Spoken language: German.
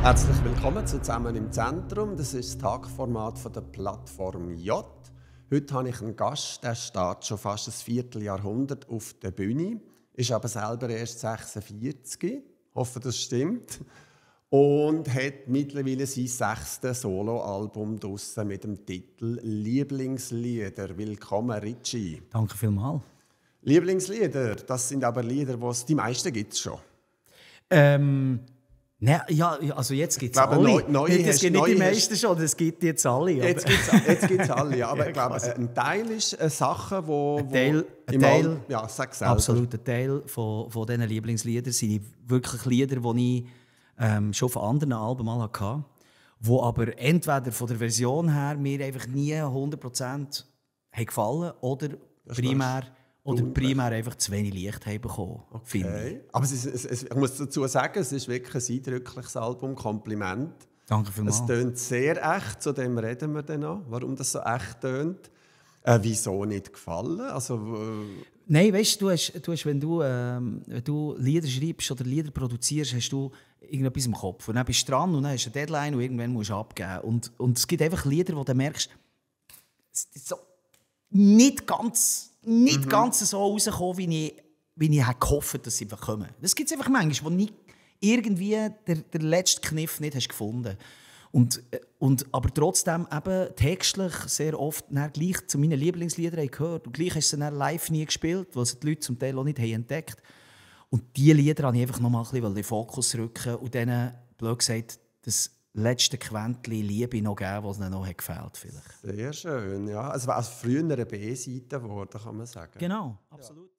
Herzlich willkommen zu «Zusammen im Zentrum». Das ist das Tagformat von der Plattform J. Heute habe ich einen Gast, der steht schon fast ein Vierteljahrhundert auf der Bühne, ist aber selber erst 46, ich hoffe, das stimmt, und hat mittlerweile sein 6. Soloalbum draussen mit dem Titel «Lieblingslieder». Willkommen, Richie. Danke vielmals. Lieblingslieder, das sind aber Lieder, die meisten gibt es schon. Nein, ja, also jetzt gibt es alle. Es gibt nicht die meisten schon, es gibt jetzt alle. Jetzt gibt es alle, aber ich glaube, ein Teil ist Sachen, Ein Teil, ja, sag selber. absolut, ein Teil von diesen Lieblingsliedern sind wirklich Lieder, die ich schon von anderen Alben mal hatte, die aber entweder von der Version her mir einfach nie 100% gefallen oder primär einfach zu wenig Licht haben bekommen, finde ich. Aber ich muss dazu sagen, es ist wirklich ein eindrückliches Album, Kompliment. Danke vielmals. Es tönt sehr echt, zu dem reden wir dann noch, warum das so echt tönt. Wieso nicht gefallen? Nein, weißt du, wenn du Lieder schreibst oder Lieder produzierst, hast du irgendetwas im Kopf. Und dann bist du dran und dann hast du eine Deadline und irgendwann musst du abgeben. Und es gibt einfach Lieder, wo du merkst, es ist so nicht ganz so rausgekommen, wie ich gehofft habe, dass sie kommen. Das gibt es einfach manchmal, wo nicht irgendwie der letzte Kniff nicht hast gefunden hast. Aber trotzdem eben textlich sehr oft gleich zu meinen Lieblingsliedern gehört. Und gleich hast du sie dann live nie gespielt, weil sie die Leute zum Teil auch nicht entdeckt haben. Und diese Lieder wollte ich einfach noch mal ein bisschen in den Fokus rücken und denen, blöd gesagt, das letzte Quäntchen Liebe noch geben, was ihnen noch gefällt vielleicht. Sehr schön, ja. Es war früher eine B-Seite geworden, kann man sagen. Genau, absolut. Ja.